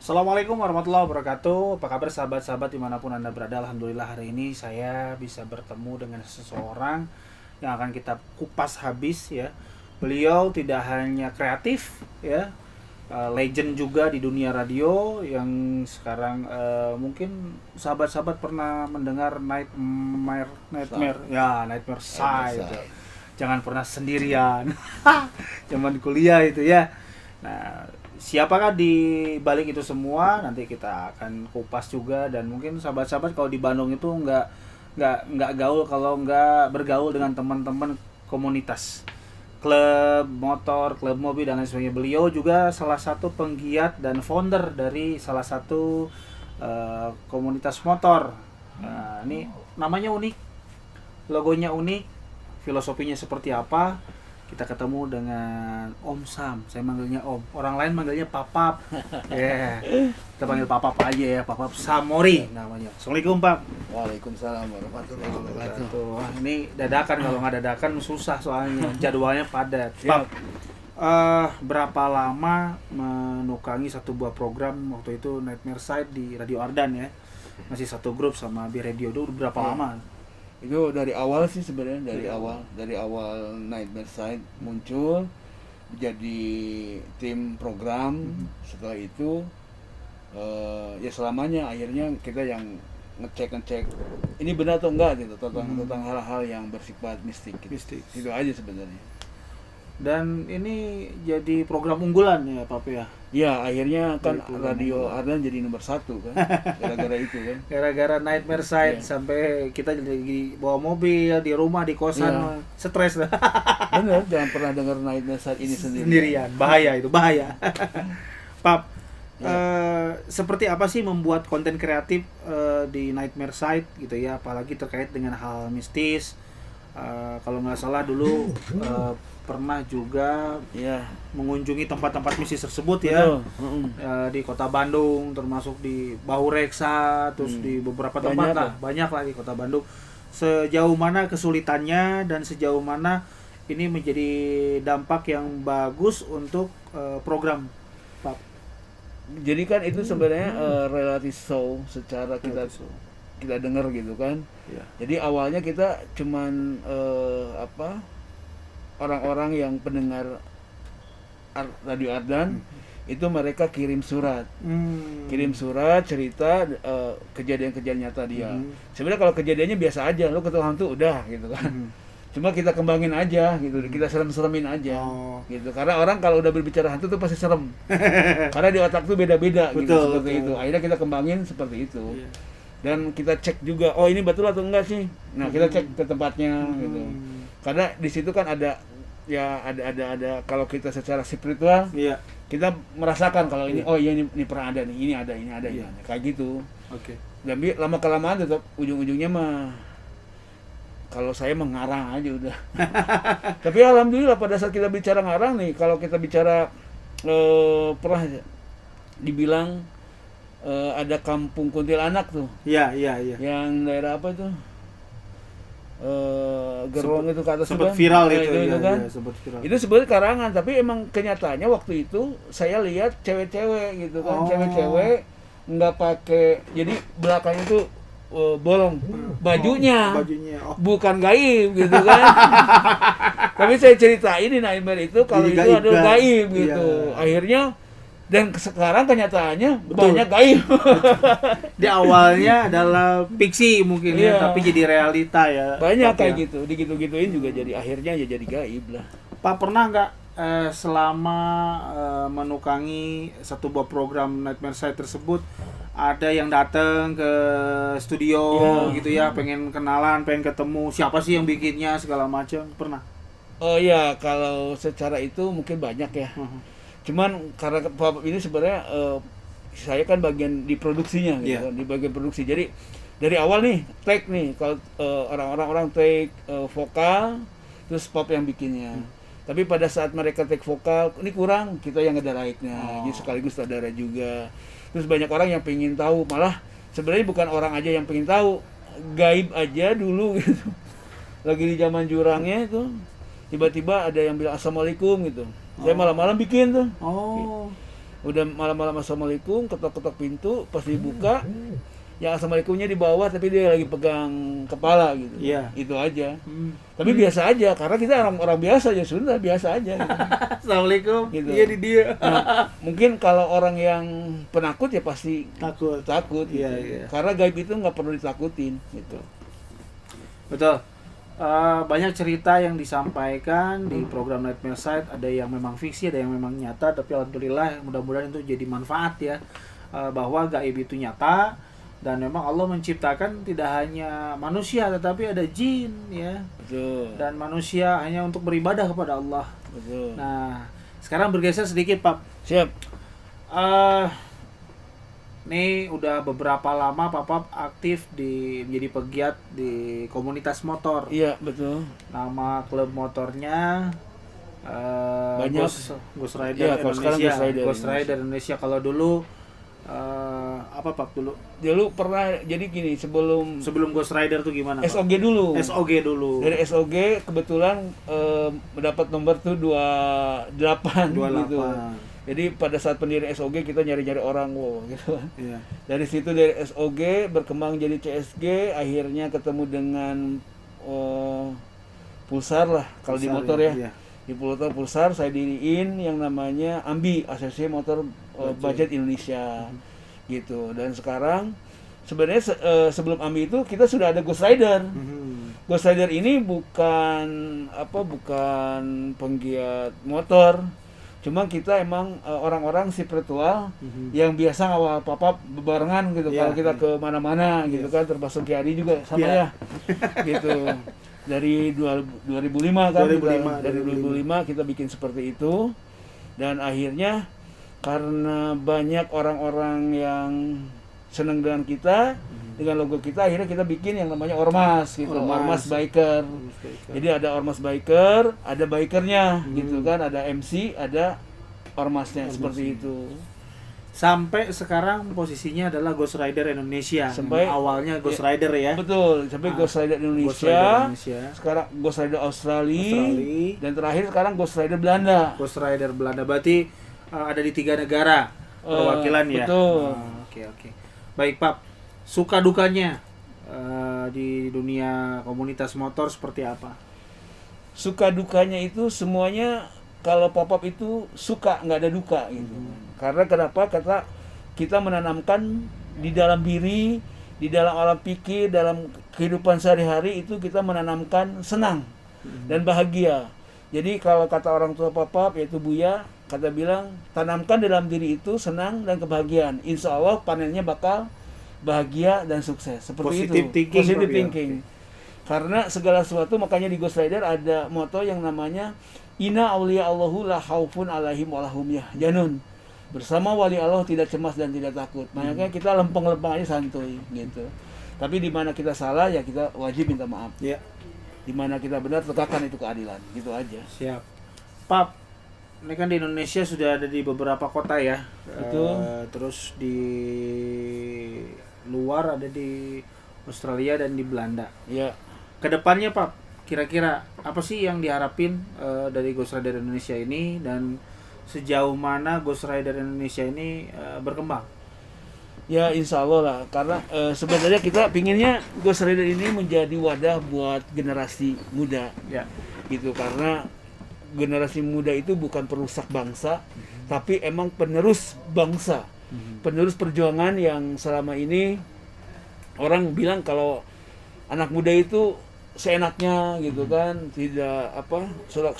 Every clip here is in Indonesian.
Assalamualaikum warahmatullahi wabarakatuh. Apa kabar sahabat-sahabat dimanapun Anda berada? Alhamdulillah hari ini saya bisa bertemu dengan seseorang yang akan kita kupas habis ya. Beliau tidak hanya kreatif ya, legend juga di dunia radio yang sekarang mungkin sahabat-sahabat pernah mendengar Nightmare ya, Nightmare Side. Jangan pernah sendirian. Zaman kuliah itu ya. Nah, siapakah di balik itu semua? Nanti kita akan kupas juga, dan mungkin sahabat-sahabat kalau di Bandung itu nggak gaul kalau nggak bergaul dengan teman-teman komunitas klub motor, klub mobil dan lain sebagainya. Beliau juga salah satu penggiat dan founder dari salah satu komunitas motor. Nah, ini namanya unik, logonya unik, filosofinya seperti apa? Kita ketemu dengan Om Sam. Saya manggilnya Om. Orang lain manggilnya Papap. Ya, kita panggil Papap aja ya. Papap Samori namanya. Assalamualaikum Pak. Waalaikumsalam warahmatullahi wabarakatuh. Wah, ini dadakan, kalau nggak dadakan susah soalnya. Jadwalnya padat. Siap. Pap, berapa lama menukangi satu buah program waktu itu Nightmare Side di Radio Ardan ya? Masih satu grup sama Bi Radio dulu, berapa lama? Itu dari awal sih sebenarnya, dari awal Nightmare Side muncul jadi tim program. Setelah itu ya selamanya akhirnya kita yang ngecek ini benar atau enggak gitu tentang hal-hal yang bersifat mistik gitu. Mistik. Itu aja sebenarnya. Dan ini jadi program unggulan ya Pak ya? Ya akhirnya kan Jadi Radio Ardan jadi nomor 1 kan, gara-gara itu kan. Gara-gara Nightmare Side sampai kita jadi bawa mobil, di rumah, di kosan, stres lah. Bener, jangan pernah dengar Nightmare Side ini Sendirian. Bahaya itu, bahaya. Pap, seperti apa sih membuat konten kreatif di Nightmare Side gitu ya, apalagi terkait dengan hal mistis. Kalau nggak salah dulu pernah juga mengunjungi tempat-tempat mistis tersebut ya. Di kota Bandung, termasuk di Bahureksa, terus di beberapa tempat banyak lah di kota Bandung. Sejauh mana kesulitannya dan sejauh mana ini menjadi dampak yang bagus untuk program Pak? Jadi kan itu sebenarnya reality show secara kita dengar gitu kan. Ya. Jadi awalnya kita cuman orang-orang yang pendengar Radio Ardan itu mereka kirim surat cerita kejadian-kejadian nyata dia. Sebenarnya kalau kejadiannya biasa aja, lo ketemu hantu udah gitu kan. Cuma kita kembangin aja gitu, kita serem-seremin aja gitu. Karena orang kalau udah berbicara hantu tuh pasti serem. Karena di otak tuh beda-beda gitu, seperti itu. Akhirnya kita kembangin seperti itu. Dan kita cek juga, oh ini betul atau enggak sih. Nah, kita cek ke tempatnya gitu. Karena di situ kan ada kalau kita secara spiritual, kita merasakan kalau ini oh iya ini pernah ada nih, ini ada kayak gitu. Oke. Tapi lama kelamaan tetap ujung-ujungnya mah kalau saya mengarang aja udah. Tapi alhamdulillah pada saat kita bicara ngarang nih, kalau kita bicara pernah dibilang ada kampung kuntilanak tuh. Iya. Yang daerah apa itu? Gerbong itu ke atas sempat kan? viral itu kan? Ya, sempat viral. Itu sebenarnya karangan, tapi emang kenyataannya waktu itu saya lihat cewek-cewek gitu kan, cewek-cewek nggak pakai, jadi belakangnya tuh bolong bajunya. Bukan gaib gitu kan. Tapi saya ceritain di Nightmare itu kalau itu adalah gaib gitu. Akhirnya dan sekarang kenyataannya banyak gaib. Di awalnya adalah fiksi mungkin ya, tapi jadi realita ya. Banyak kayak gitu, digitu-gituin juga jadi akhirnya ya jadi gaib lah. Pak, pernah nggak selama menukangi satu buah program Nightmare Side tersebut ada yang datang ke studio gitu ya, pengen kenalan, pengen ketemu siapa sih yang bikinnya segala macam, pernah? Oh iya, kalau secara itu mungkin banyak ya. Cuman karena Bapak ini sebenarnya saya kan bagian di produksinya gitu kan, di bagian produksi. Jadi dari awal nih take nih, kalau orang-orang take vokal, terus Pop yang bikinnya. Tapi pada saat mereka take vokal, ini kurang, kita yang ngedaraiknya. Jadi sekaligus saudara juga. Terus banyak orang yang pengen tahu, malah sebenarnya bukan orang aja yang pengen tahu, gaib aja dulu gitu. Lagi di zaman jurangnya itu, tiba-tiba ada yang bilang assalamualaikum gitu. Saya malam-malam bikin tuh. Udah malam-malam assalamualaikum, ketok-ketok pintu, pas dibuka, yang assalamualaikumnya di bawah tapi dia lagi pegang kepala gitu. Iya. Itu aja. Tapi biasa aja karena kita orang biasa aja, Sunda biasa aja gitu. Assalamualaikum. Gitu. Iya di dia. Nah, mungkin kalau orang yang penakut ya pasti takut gitu. Iya. Karena gaib itu nggak perlu ditakutin gitu. Betul. Banyak cerita yang disampaikan di program Nightmare Side, ada yang memang fiksi, ada yang memang nyata, tapi alhamdulillah mudah-mudahan itu jadi manfaat ya, bahwa gaib itu nyata dan memang Allah menciptakan tidak hanya manusia tetapi ada jin ya. Betul. Dan manusia hanya untuk beribadah kepada Allah. Betul. Nah, sekarang bergeser sedikit, Pak. Siap. Nih udah beberapa lama Papa aktif menjadi pegiat di komunitas motor. Iya, betul. Nama klub motornya Banyak. Ghost Rider Iya, kalau sekarang Indonesia. Ghost Rider Indonesia. Kalau dulu apa Pak dulu? Dulu pernah jadi gini, sebelum Ghost Rider tuh gimana, Pak? SOG dulu. SOG dulu. Dari SOG kebetulan mendapat nomor tuh 28 gitu. Jadi pada saat pendiri SOG kita nyari-nyari orang gitu. Iya. Dari situ dari SOG berkembang jadi CSG, akhirnya ketemu dengan Pulsar lah kalau di motor ya. Iya. Di Pulsar saya diriin yang namanya AMBI, Asosiasi Motor Budget Indonesia. Gitu. Dan sekarang sebenarnya sebelum AMBI itu kita sudah ada Ghost Rider. Ghost Rider ini bukan penggiat motor. Cuma kita emang orang-orang spiritual yang biasa ngawal Papa bebarengan gitu. Kalau kita ke mana-mana gitu kan, termasuk Kiari juga sama ya. Gitu. Dari 2005 kan, dari 2005 kita bikin seperti itu. Dan akhirnya karena banyak orang-orang yang senang dengan kita, dengan logo kita, akhirnya kita bikin yang namanya Ormas gitu, Ormas Biker. Jadi ada Ormas Biker, ada bikernya gitu kan, ada MC, ada Ormasnya seperti itu. Sampai sekarang posisinya adalah Ghost Rider Indonesia. Sampai awalnya Ghost Rider ya. Betul, sampai Ghost Rider Indonesia, sekarang Ghost Rider Australia, dan terakhir sekarang Ghost Rider Belanda. Ghost Rider Belanda berarti ada di 3 negara perwakilan ya. Betul. Oke. Baik, Pak. Suka dukanya di dunia komunitas motor seperti apa? Suka dukanya itu semuanya kalau pop-up itu suka, nggak ada duka gitu. Karena kenapa? Kata kita menanamkan di dalam diri, di dalam alam pikir, dalam kehidupan sehari-hari itu kita menanamkan senang dan bahagia. Jadi kalau kata orang tua pop-up yaitu Buya, kata bilang tanamkan dalam diri itu senang dan kebahagiaan. Insya Allah panennya bakal bahagia dan sukses. Seperti Positive itu. thinking, Positive thinking. Karena segala sesuatu, makanya di Ghost Rider ada moto yang namanya Inna awliya Allahu la khaufun alaihim walahum yahzanun. Bersama wali Allah tidak cemas dan tidak takut. Makanya kita lempeng-lempeng aja santuy gitu. Tapi di mana kita salah ya kita wajib minta maaf. Ya. Di mana kita benar tegakkan itu keadilan. Gitu aja. Siap. Pak, ini kan di Indonesia sudah ada di beberapa kota ya. Betul. Terus di luar ada di Australia dan di Belanda. Ya. Kedepannya Pak, kira-kira apa sih yang diharapin dari Ghost Rider Indonesia ini, dan sejauh mana Ghost Rider Indonesia ini berkembang? Ya insya Allah lah, karena sebenarnya kita pinginnya Ghost Rider ini menjadi wadah buat generasi muda. Ya. Gitu, karena generasi muda itu bukan perusak bangsa, tapi emang penerus bangsa, penerus perjuangan yang selama ini orang bilang kalau anak muda itu seenaknya gitu kan, tidak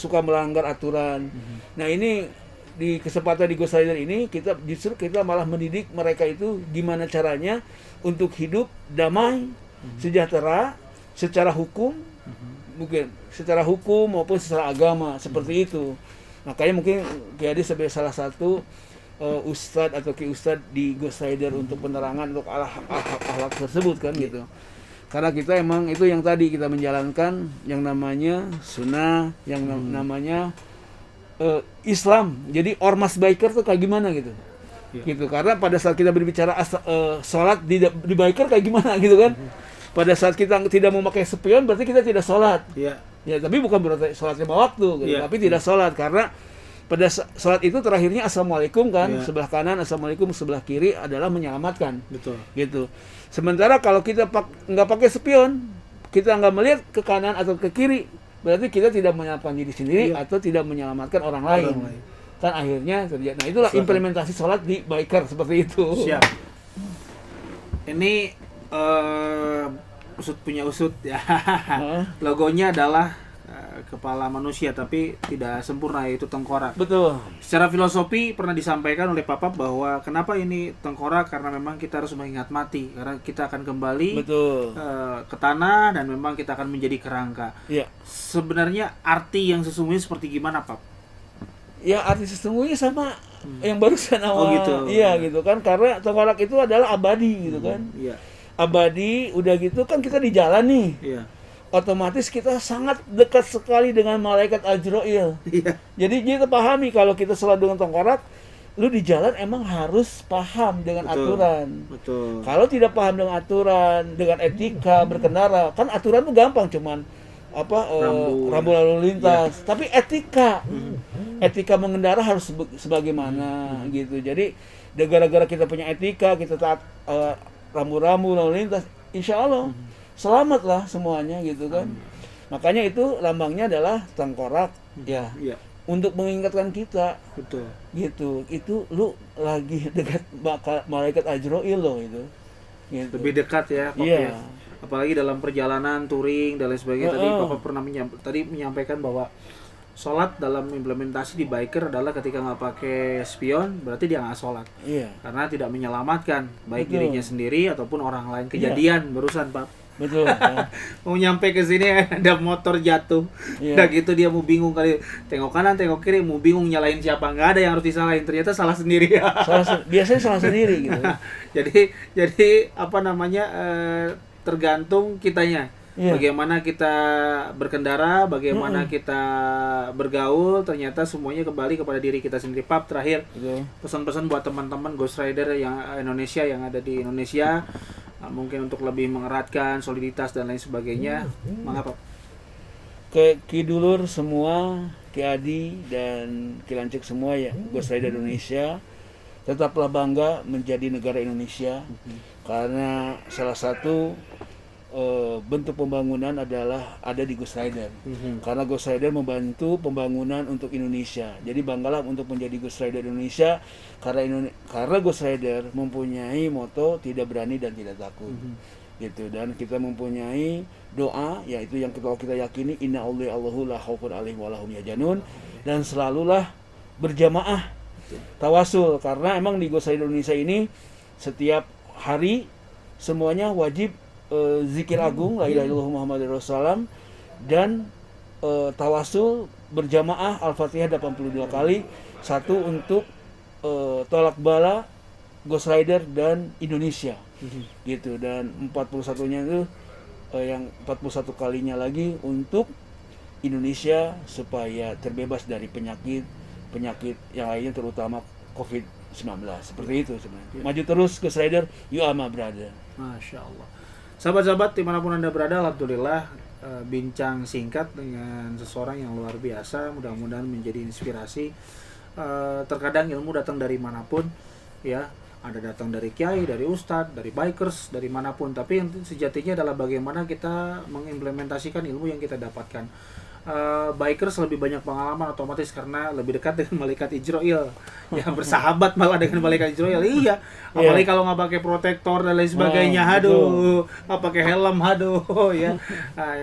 suka melanggar aturan. Nah ini di kesempatan di Ghost Rider ini kita malah mendidik mereka itu gimana caranya untuk hidup damai, sejahtera secara hukum, mungkin secara hukum maupun secara agama seperti itu. Makanya mungkin jadi sebagai salah satu ustadz atau ki ustadz di Ghost Rider untuk penerangan untuk akhlak tersebut kan gitu. Karena kita emang itu yang tadi kita menjalankan yang namanya sunnah, yang namanya Islam. Jadi ormas biker tuh kayak gimana gitu. Ya. Gitu. Karena pada saat kita berbicara sholat di biker kayak gimana gitu kan. Pada saat kita tidak memakai spion berarti kita tidak sholat. Ya. Ya, tapi bukan berarti sholat 5 waktu gitu. Tapi tidak sholat karena pada salat itu terakhirnya assalamualaikum kan, Iya. sebelah kanan assalamualaikum, sebelah kiri adalah menyelamatkan. Betul. Gitu. Sementara kalau kita nggak pakai spion, kita nggak melihat ke kanan atau ke kiri, berarti kita tidak menyelamatkan diri sendiri Iya. atau tidak menyelamatkan orang lain. Kan akhirnya terjadi. Nah, itulah implementasi sholat di biker seperti itu. Siap. Ini usut punya usut ya. Logonya adalah kepala manusia tapi tidak sempurna, yaitu tengkorak. Betul. Secara filosofi pernah disampaikan oleh Papa bahwa kenapa ini tengkorak, karena memang kita harus mengingat mati, karena kita akan kembali Betul. ke tanah dan memang kita akan menjadi kerangka. Iya. Sebenarnya arti yang sesungguhnya seperti gimana, Pak? Ya arti sesungguhnya sama yang barusan Oh, awal. gitu. Iya gitu kan, karena tengkorak itu adalah abadi gitu kan. Iya. Abadi, udah gitu kan kita di jalan nih. Iya. Otomatis kita sangat dekat sekali dengan malaikat Ajrail. Iya. Jadi kita pahami kalau kita sholat dengan tengkorak, lu di jalan emang harus paham dengan Betul. aturan. Betul. Kalau tidak paham dengan aturan, dengan etika berkendara, kan aturan tuh gampang, cuman rambu lalu lintas. Tapi etika mengendara harus sebagaimana gitu. Jadi gara-gara kita punya etika, kita taat rambu-rambu lalu lintas, insya Allah selamatlah semuanya gitu kan. Makanya itu lambangnya adalah tengkorak ya. Iya. Untuk mengingatkan kita Betul. gitu. Itu lu lagi dekat malaikat Ajrail loh itu. Gitu. Lebih dekat ya, Pak. Iya. Ya. Apalagi dalam perjalanan touring dan lain sebagainya. Tadi Heeh. Papa pernah menyampaikan bahwa sholat dalam implementasi di biker adalah ketika nggak pakai spion, berarti dia nggak sholat. Iya. Karena tidak menyelamatkan baik Betul. dirinya sendiri ataupun orang lain. Kejadian barusan, Pak. Betul. Ya. Mau nyampe ke sini ada motor jatuh. Iya. Udah gitu dia mau bingung kali, tengok kanan tengok kiri, mau bingung nyalain siapa, nggak ada yang harus disalahin, ternyata salah sendiri. Biasanya salah sendiri gitu. jadi apa namanya, tergantung kitanya. Iya. Bagaimana kita berkendara, bagaimana kita bergaul, ternyata semuanya kembali kepada diri kita sendiri. Pap, terakhir Gitu. pesan-pesan buat teman-teman Ghost Rider yang Indonesia, yang ada di Indonesia, mungkin untuk lebih mengeratkan soliditas dan lain sebagainya. Mengapa? Ke Ki Dulur semua, Ki Adi dan Ki Lancik semua ya, Ghost Rider Indonesia, tetaplah bangga menjadi negara Indonesia karena salah satu bentuk pembangunan adalah ada di Ghost Rider. Karena Ghost Rider membantu pembangunan untuk Indonesia. Jadi banggalah untuk menjadi Ghost Rider Indonesia karena Ghost Rider mempunyai moto tidak berani dan tidak takut. Gitu, dan kita mempunyai doa yaitu yang kita yakini inna Allahu la khaufun alaihim wa lahum yahzanun, dan selalulah berjamaah tawasul karena emang di Ghost Rider Indonesia ini setiap hari semuanya wajib zikir agung la ilaha illallah Muhammadur Rasulullah dan tawasul berjamaah Al-Fatihah 82 kali, satu untuk tolak bala Ghost Rider dan Indonesia. Gitu, dan 41-nya itu yang 41 kalinya lagi untuk Indonesia supaya terbebas dari penyakit yang lainnya terutama COVID-19. Seperti itu sebenarnya. Maju terus Ghost Rider, you are my brother. Masya Allah. Sahabat-sahabat dimanapun Anda berada, alhamdulillah bincang singkat dengan seseorang yang luar biasa, mudah-mudahan menjadi inspirasi. Terkadang ilmu datang dari manapun, ya, ada datang dari kiai, dari ustadz, dari bikers, dari manapun, tapi yang sejatinya adalah bagaimana kita mengimplementasikan ilmu yang kita dapatkan. Bikers lebih banyak pengalaman otomatis karena lebih dekat dengan malaikat Ijrail, ya, bersahabat malah dengan malaikat Ijrail. Iya, apalagi kalau nggak pakai protektor dan lain sebagainya, aduh, nggak pakai helm, aduh, ya.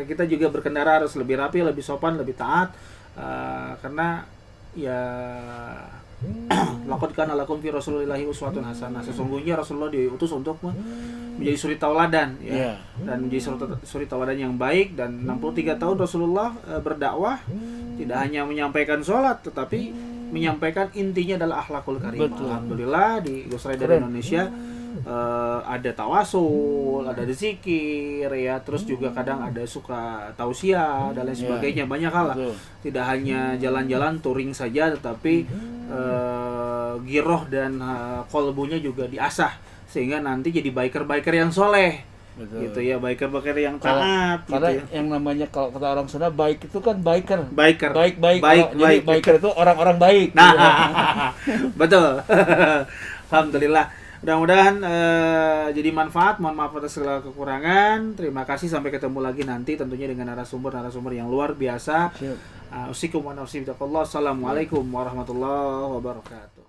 Kita juga berkendara harus lebih rapi, lebih sopan, lebih taat, karena ya laqad kana lakum fi rasulillahi uswatun hasanah. Sesungguhnya Rasulullah diutus untuk menjadi suri tauladan, ya. Dan menjadi suri tauladan yang baik. Dan 63 tahun Rasulullah berdakwah, tidak hanya menyampaikan sholat tetapi menyampaikan intinya adalah akhlakul karimah. Alhamdulillah di Ghost Rider Indonesia ada tawasul, ada zikir, ya, terus juga kadang ada suka tausiah dan lain sebagainya, banyak hal lah. Tidak hanya jalan-jalan touring saja, tetapi giroh dan kolbunya juga diasah sehingga nanti jadi biker-biker yang soleh. Betul. Gitu ya, biker-biker yang Kalau- taat Karena gitu ya. yang namanya kalau kata orang Sunda baik itu kan biker. Biker. Baik. Jadi Baik. biker itu orang-orang baik. Nah, betul. Alhamdulillah. Mudah-mudahan jadi manfaat. Mohon maaf atas segala kekurangan. Terima kasih, sampai ketemu lagi nanti tentunya dengan narasumber yang luar biasa. Siap. Usikum wa nafsi bittaqullah. Assalamualaikum warahmatullahi wabarakatuh.